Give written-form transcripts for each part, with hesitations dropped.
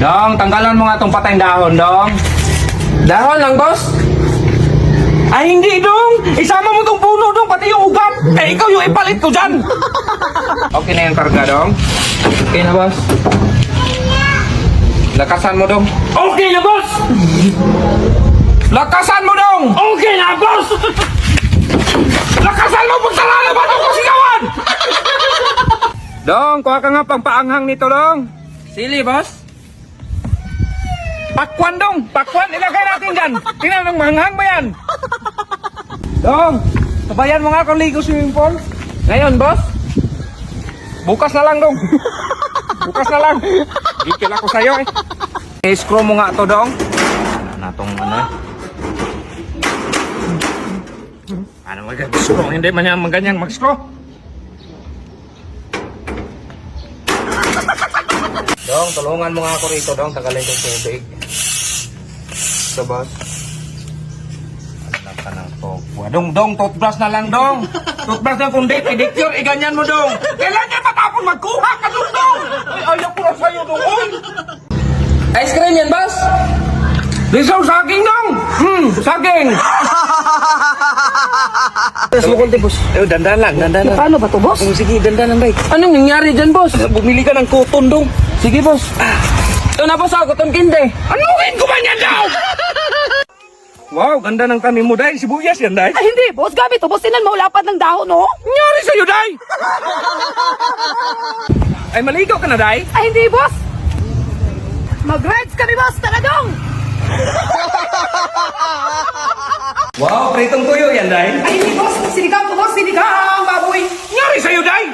Dong, tanggalan mo nga tong patayng dahon, Dong. Dahon lang, boss. Ay, hindi, Dong. Isama mo tong puno, Dong, pati yung ugat. Eh, ikaw yung ipalit ko dyan. Okay na yung karga, Dong. Okay na, boss. Lakasan mo, Dong. Okay na, boss! Lakasan mo, Dong. Okay na, boss! Lakasan mo, pagsalala ba ito kung sigawan? Dong, kuha ka nga pang paanghang nito, Dong. Sili, boss. Pakwan, Dong. Pakwan, ilagay natin dyan. Tingnan nang manghang ba yan? Dong, sabayan mo nga kung ligo swimming pool. Ngayon, boss. Bukas na lang, Dong. Bukas na lang. Ikil ako sa'yo, eh. I-screw mo nga to, Dong. Natong ano, eh. Ano mag-screw? Hindi man yan ganyan mag-screw. Dong, tulungan mo nga ako rito, Dong. Tagalin yung tubig. Ito, boss. Anak ka ng tokwa. Dong, toothbrush na lang, Dong. Toothbrush na kundi, pedicure, iganyan mo, Dong. Kailan niya matapon magkuha ka, Dong? Ay, ayaw ko na sa'yo, Dong. Uy! Ice cream yan, boss. Lisaw, saging, Dong. Saging. Tapos mo konti, boss. Eh, dandan lang. Paano ba to, boss? Sige, dandan lang, bay. Anong nangyari dyan, boss? Bumili ka ng kuton, Dong. Sige, boss. Ito na, boss, ako itong kinde. Anuhin ko man yan, Dong! Wow, ganda ng tanim mo, Day. Sibuyas yan, Day. Ay, hindi, boss. Gabi to. Boss, tinan mo, lapad ng dahon, no? Nangyari sa'yo, Day? Ay, maligo ka na, Day? Ay, hindi, boss. Mag-rides kami, boss. Tara, dong. Wow, pritong tuyo yan, Day. Ay, hindi, boss. Sinigang to, boss. Sinigang, baboy. Nangyari sa'yo, Day?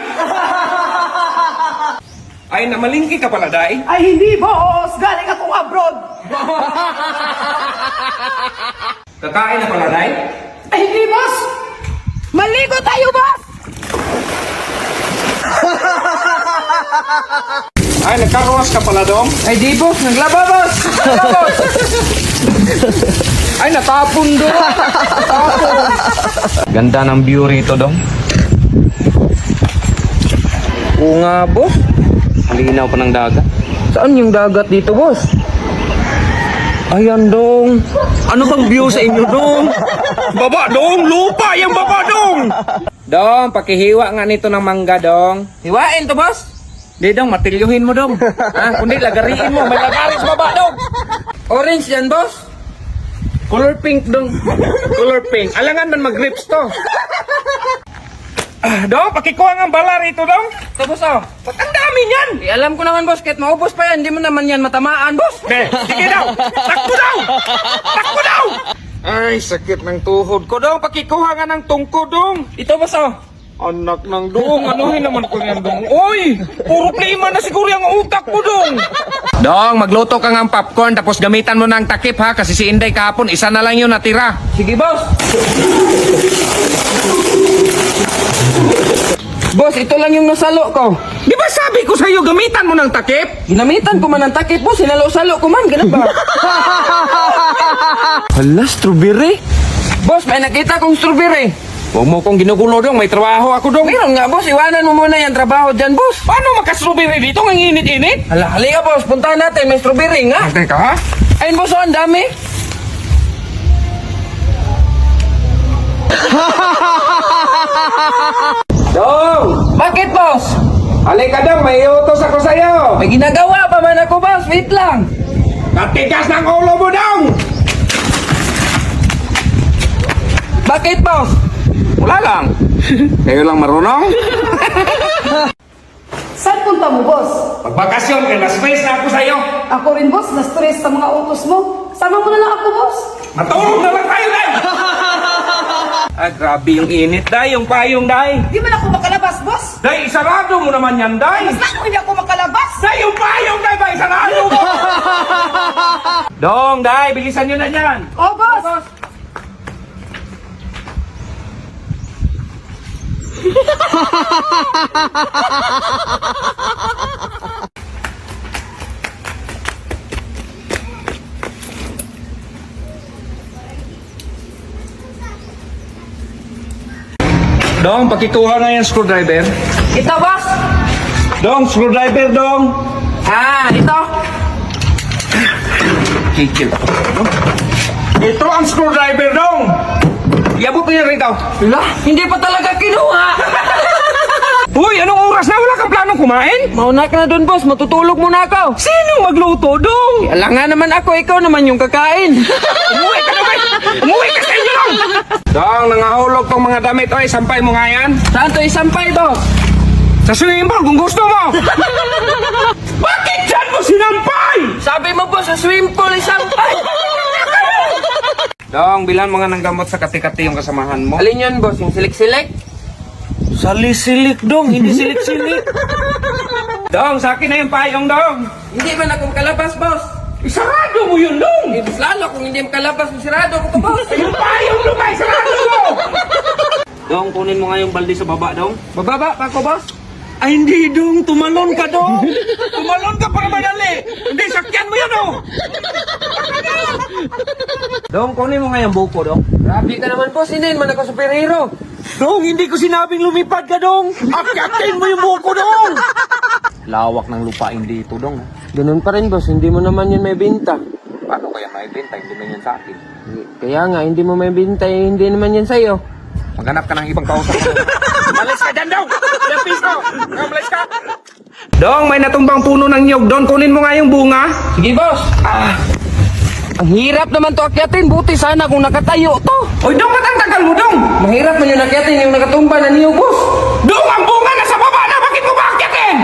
Ay, namalingki ka pala, Day. Ay, hindi, boss. Galing akong abroad. Kakain na pala, Day. Ay, hindi, boss. Maligo tayo, boss. Ay, nagkaruwas ka pala, Dong. Ay, di, boss. Naglaba, boss. Ay, natapon, Dong. Ganda ng view rito, Dong. Oo nga, boss. Linaw pa ng dagat. Saan yung dagat dito, boss? Ayan, Dong. Ano bang view sa inyo, Dong? Baba, Dong! Lupa! Yung baba, Dong! Dong, pakihiwa nga nito ng mangga, Dong. Hiwain to, boss. Di, Dong, matilyuhin mo, Dong. Ha? Kundi, lagariin mo. May lagarin sa baba, Dong. Orange yan, boss. Color pink, Dong. Color pink. Alangan man mag-grips to. Dong, pakikuha nga bala rito, Dong. Ito, boss, oh. Ba't ang dami niyan? Alam ko naman, boss. Kahit maubos pa yan, hindi mo naman yan matamaan, boss. Sige daw! Takbo daw! Takbo daw! Ay, sakit ng tuhod ko, Dong. Pakikuha nga ng tungko, Dong. Ito, boss, oh. Anak ng Dong, anuhin naman ko yan, Dong. Uy! Puro plima na siguro yung utak mo, Dong. Dong, magluto ka ng popcorn tapos gamitan mo ng takip, ha? Kasi si Inday kahapon, isa na lang yun natira. Sige, boss. Boss, ito lang yung nasalo ko. Di ba sabi ko sa'yo, gamitan mo ng takip? Ginamitan ko man ng takip, boss. Sinalo-salo ko man. Ganun ba? Hala, strawberry? Boss, may nakita kong strawberry. Huwag mo kong ginugulo, Dong. May trabaho ako, Dong. Meron nga, boss. Iwanan mo muna yung trabaho dyan, boss. Paano maka-strawberry dito? Ang init-init? Hala, halika, boss. Puntahan natin. May strawberry nga. Teka, ha? Ayun, boss, oh, ang dami. Dong! Bakit, boss? Halika, Dong. May utos ako sa'yo. May ginagawa pa man ako, boss. Wait lang. Katigas ng ulo mo, Dong! Bakit, boss? Wala lang. Kayo lang marunong? Saan punta mo, boss? Magbakasyon, kaya na-stress na ako sa'yo. Ako rin, boss. Na-stress sa mga utos mo. Sama mo na lang ako, boss. Matulog na lang tayo, Day! Ah, grabe yung init, Day. Yung payong, Day. Di man ako makalabas, boss. Day, isarado mo naman yan, Day. Paano hindi ako makalabas? Day, yung payong, Day, ba? Isarado mo! Dong, Day, bilisan nyo na yan. Oh, boss. Dong, pakikuha nga yung screwdriver. Ito, boss. Dong, screwdriver, Dong. Ah, ito. Kikil. Ito ang screwdriver dong. Iabot mo yan rito. Wala, hindi pa talaga kinuha. Uy, anong oras na? Wala kang planong kumain? Mauna ka na doon, boss. Matutulog muna ako. Sino magluto dong? Alam nga naman ako, ikaw naman yung kakain. Umuwi ka na ba? Umuwi ka sa inyo dong. Dong, nangahulog tong mga damit. Oy, sampay mo nga yan. Saan to isampay, boss? Sa swimming pool kung gusto mo. Bakit dyan mo sinampay? Sabi mo, boss, sa swimming pool isampay. Dong, bilan mo nga ng gamot sa kati-kati yung kasamahan mo. Alin yun, boss? Yung silik-silik? Sali-silik dong, hindi silik-silik. Dong, sa akin na yung payong dong. Hindi ba na kung kalabas, boss? Isarado mo yun dong. Eh, mas lalo kung hindi makalabas, masirado ko to, boss. Yung payong dong, ay sarado mo. Dong, kunin mo nga yung balde sa baba dong. Bababa pa ako, boss. Ay hindi dong, tumalon ka dong. Tumalon ka para madali. Hindi, sakyan mo yan oh. Dong, kunin mo nga yung buko dong. Grabe ka naman, boss. Hindi man ako superhero. Dong, hindi ko sinabing lumipad ka dong. Akyatin mo yung buko dong. Lawak ng lupain dito dong. Ganun pa rin, boss. Hindi mo naman yun may binta. Paano kaya may benta? Hindi man yan sa akin. Kaya nga, hindi mo may binta. Hindi naman yan sa'yo. Maghanap ka ng ibang kausap. Malis ka dyan dong. Lapis ko. Malis ka. Dong, may natumbang puno ng nyog doon. Kunin mo nga yung bunga. Sige, boss. Ang hirap naman to akyatin. Buti sana kung nakatayo to. Oy, dong, ba't ang tagal mo dong? Mahirap man yung akyatin yung nakatumba na niyo, boss. Dong, ang bunga nasa baba na. Bakit mo ba akyatin?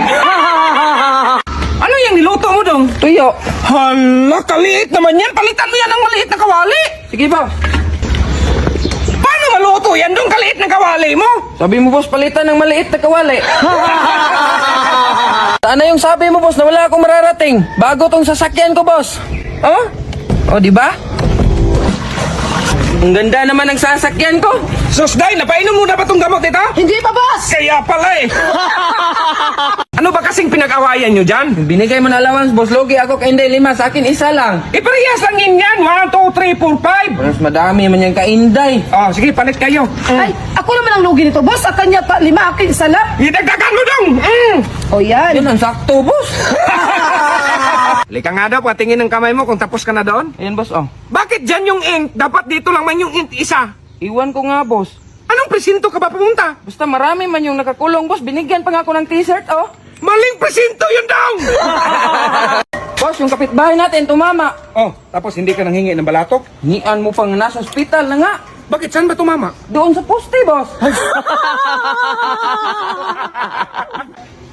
Ano yung niluto mo dong? Tuyo. Hala, kaliit naman yan. Palitan mo yan ng maliit na kawali. Sige, boss. Paano maluto yan dong kaliit na kawali mo? Sabi mo, boss, palitan ng maliit na kawali. Ano yung sabi mo, boss, na wala akong mararating? Bago tong sasakyan ko, boss. Oh? Oh, di ba? Ang ganda naman ng sasakyan ko. Susday, napainom mo na ba itong gamot ito? Hindi pa, boss! Kaya pala eh. Ano ba kasing pinag-awayan nyo dyan? Binigay mo na allowance, boss. Logi ako kay Inday 5. Sa akin, isa lang. Iparehas lang yun yan. 1, 2, 3, 4, 5. Mas madami man yung ka-Inday. Oh, sige, palit kayo. Ay, ako naman ang lugi nito, boss. Sa kanya pa, 5 akin, isa lang. Idagdagan mo dong. O yan. Yun ang sakto, boss. Lika nga daw, patingin ng kamay mo kung tapos ka na doon. Ayan, boss, oh. Bakit dyan yung ink? Dapat dito lang man yung ink isa. Iwan ko nga, boss. Anong presinto ka ba pumunta? Basta marami man yung nakakulong, boss. Binigyan pa nga ako ng t-shirt, oh. Maling presinto yun daw! Boss, yung kapitbahay natin, tumama. Oh, tapos hindi ka nanghingi ng balatok? Hingian mo pang nasa ospital na nga. Bakit saan ba tumama? Doon sa poste, boss.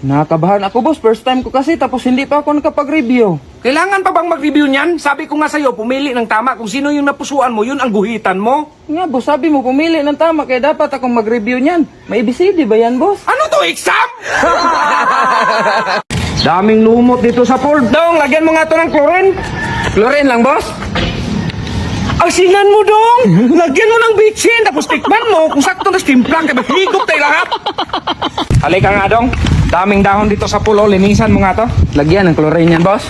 Nakabahan ako, boss. First time ko kasi, tapos hindi pa ako nakapag-review. Kailangan pa bang mag-review niyan? Sabi ko nga sa'yo, pumili ng tama. Kung sino yung napusuan mo, yun ang guhitan mo. Nga, boss, sabi mo, pumili ng tama, kaya dapat akong mag-review niyan. May ABCD ba yan, boss? Ano to, exam? Daming lumot dito sa Ford. Dong, lagyan mo nga to ng chlorine. Chlorine lang, boss. Asinan mo dong! Lagyan mo ng bitchin, tapos tikman mo kung sakto na stimplang, kaya higop tayo lahat. Halika nga dong, daming dahon dito sa pulo, linisan mo nga to. Lagyan ng chlorine yan, boss.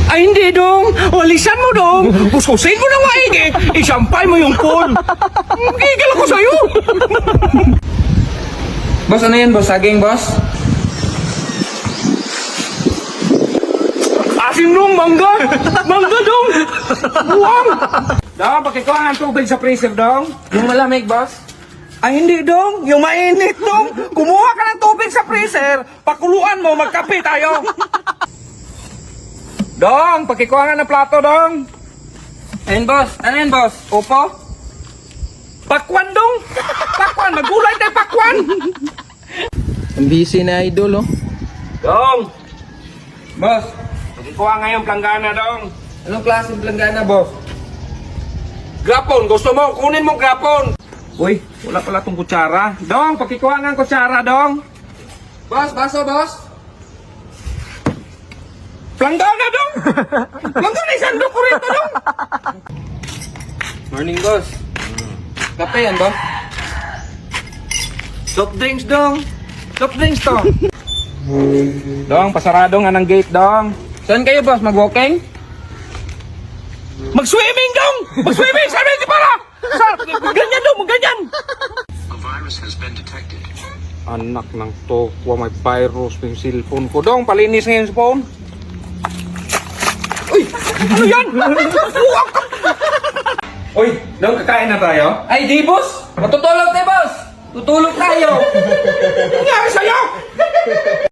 Ay hindi dong, walisan mo dong, kuskusin mo na maigi, isampay mo yung pool. Magigil ako sa'yo. Boss, ano yan, boss? Saging, boss? Asim dong, mangga. Mangga dong. Buwang. Dong, pakikuha ng tubig sa freezer dong. Yung malamig, boss? Ay hindi dong, yung mainit dong. Kumuha ka ng tubig sa freezer, pakuluan mo, magkape tayo. Dong, pakikuha nga ng plato dong. Ayun, boss. Ano yan, boss? Upo? Pakwan dong. Pakwan, magulay tayo pakwan. Ang busy na idol, oh. Dong, Boss, pakikuha nga yung planggana dong. anong klaseng planggana, boss? Grapon, gusto mo, kunin mo grapon. Uy, wala pala tong kutsara. Dong, pakikuha nga ang kutsara dong. Boss, baso, boss. Planggana dong. Planggana, isandok ko rito dong. Morning, boss. Kape yan, boss? Soft drinks dong. Soft drinks to. Dong, pasarado nga ng gate dong. Saan kayo, boss? Mag-walking? Mag-swimming dong! Mag-swimming! Sabi hindi para! Ganyan dong, ganyan! A virus has been detected. Anak ng tokwa, may virus yung cellphone ko. Dong, palinis ngayon sa phone. Uy! Ano yan? Uwak ka! Uy, Dong, kakain na tayo? Ay, di, boss! Matutulog tayo, boss! Tutulog tayo! Ano nangyari sa'yo?